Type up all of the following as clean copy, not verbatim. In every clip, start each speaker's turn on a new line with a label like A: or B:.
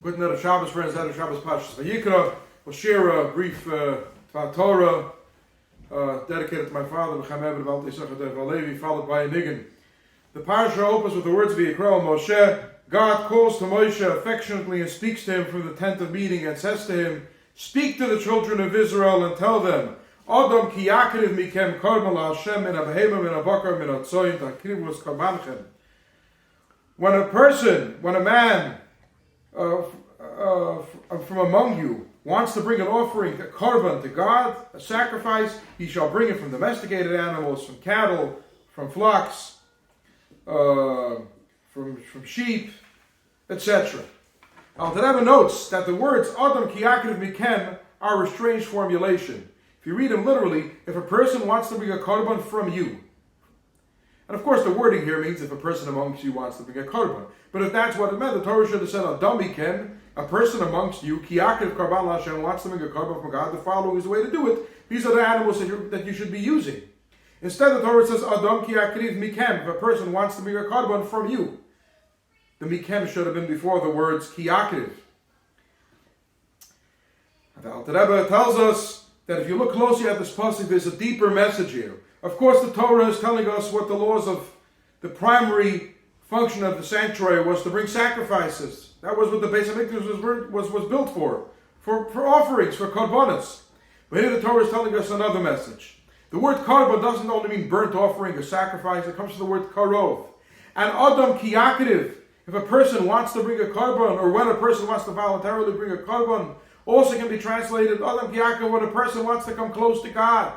A: Putting out a Shabbos, friends, out of Shabbos Pashas Vayikra. We'll share a brief Torah dedicated to my father, Chaim, Yisachor, Haleivi, followed by a niggun. The parsha opens with the words Vayikra Moshe. God calls to Moshe affectionately and speaks to him from the tent of meeting and says to him, "Speak to the children of Israel and tell them, Adam ki yakriv mikem korban la'Hashem min ha'behema min ha'bakar min ha'tzoyin ta'krivus korbanchem." When a man from among you wants to bring an offering, a korban to God, a sacrifice, he shall bring it from domesticated animals, from cattle, from flocks, from sheep, etc. Alter Rebbe notes that the words Adam ki yakriv mikem are a strange formulation. If you read them literally, if a person wants to bring a korban from you, and of course the wording here means if a person amongst you wants to bring a korban. But if that's what it meant, the Torah should have said Adam mikem, a person amongst you, ki yakriv korban l'Hashem, wants to bring a korban from God. The following is the way to do it. These are the animals that you should be using. Instead, the Torah says Adam ki yakriv mikem, if a person wants to bring a korban from you. The mikem should have been before the words ki yakriv. The Alter Rebbe tells us that if you look closely at this pasuk, there's a deeper message here. Of course, the Torah is telling us what the laws of the primary function of the sanctuary was to bring sacrifices. That was what the Beis Hamikdash was built for offerings, for korbanos. But here the Torah is telling us another message. The word korban doesn't only mean burnt offering or sacrifice. It comes from the word karov. And Adam ki yakriv, if a person wants to bring a korban, or when a person wants to voluntarily bring a korban, also can be translated Adam ki yakriv, when a person wants to come close to God.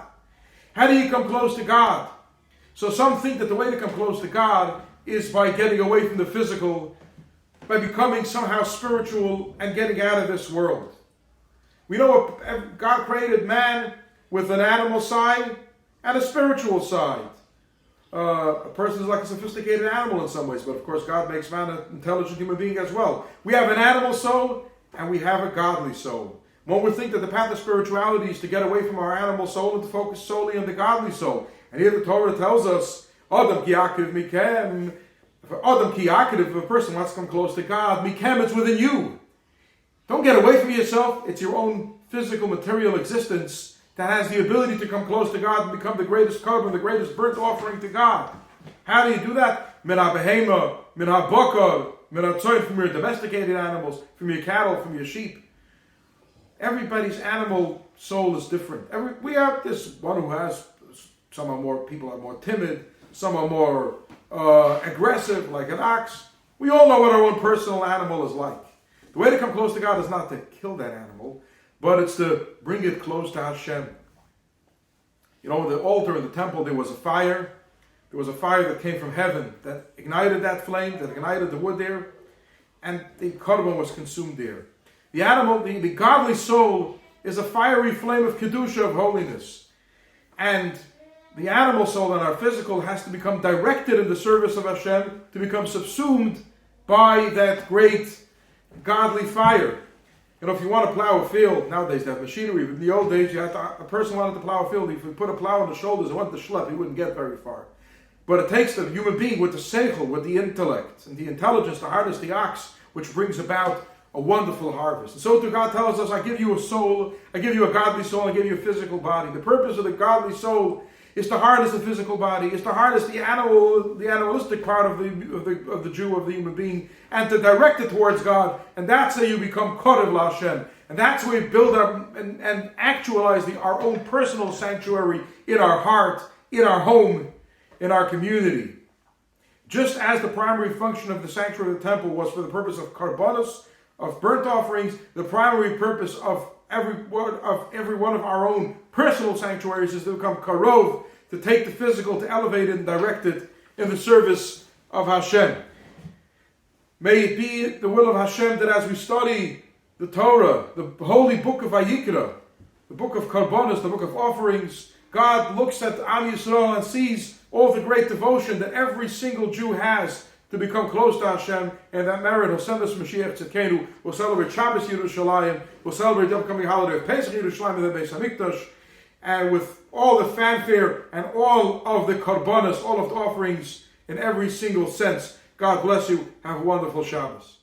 A: How do you come close to God? So some think that the way to come close to God is by getting away from the physical, by becoming somehow spiritual and getting out of this world. We know God created man with an animal side and a spiritual side. A person is like a sophisticated animal in some ways, but of course God makes man an intelligent human being as well. We have an animal soul and we have a godly soul. One would think that the path of spirituality is to get away from our animal soul and to focus solely on the godly soul. And here the Torah tells us, Adam ki yakriv mikem. Adam ki yakriv, if a person wants to come close to God, mikem, it's within you. Don't get away from yourself. It's your own physical, material existence that has the ability to come close to God and become the greatest korban, the greatest burnt offering to God. How do you do that? Min ha'behema, min ha'bakar, min ha'tzoyin, from your domesticated animals, from your cattle, from your sheep. Everybody's animal soul is different. We have this one who has, people are more timid, some are more aggressive, like an ox. We all know what our own personal animal is like. The way to come close to God is not to kill that animal, but it's to bring it close to Hashem. You know, the altar in the temple, there was a fire. There was a fire that came from heaven that ignited that flame, that ignited the wood there, and the korban was consumed there. The animal, the godly soul, is a fiery flame of kedusha, of holiness. And the animal soul and our physical has to become directed in the service of Hashem, to become subsumed by that great godly fire. You know, if you want to plow a field, nowadays they have machinery, but in the old days, a person wanted to plow a field, if you put a plow on the shoulders and went to schlep, he wouldn't get very far. But it takes the human being with the seichel, with the intellect, and the intelligence to harness the ox, which brings about a wonderful harvest. And so too God tells us, I give you a soul, I give you a godly soul, I give you a physical body. The purpose of the godly soul is to harness the physical body, is to harness the animalistic part of the Jew, of the human being, and to direct it towards God. And that's how you become korev l'Hashem. And that's where we build up and actualize our own personal sanctuary in our heart, in our home, in our community. Just as the primary function of the sanctuary of the temple was for the purpose of korbanos, of burnt offerings, the primary purpose of every one of our own personal sanctuaries is to become karov, to take the physical, to elevate it and direct it in the service of Hashem. May it be the will of Hashem that as we study the Torah, the holy book of Vayikra, the book of korbanos, the book of offerings, God looks at Am Yisrael and sees all the great devotion that every single Jew has to become close to Hashem, and that merit will send us Mashiach Tzidkenu. We'll celebrate Shabbos Yerushalayim, we'll celebrate the upcoming holiday of Pesach Yerushalayim and the Vehee Seamdah, and with all the fanfare and all of the korbanos, all of the offerings in every single sense. God bless you. Have a wonderful Shabbos.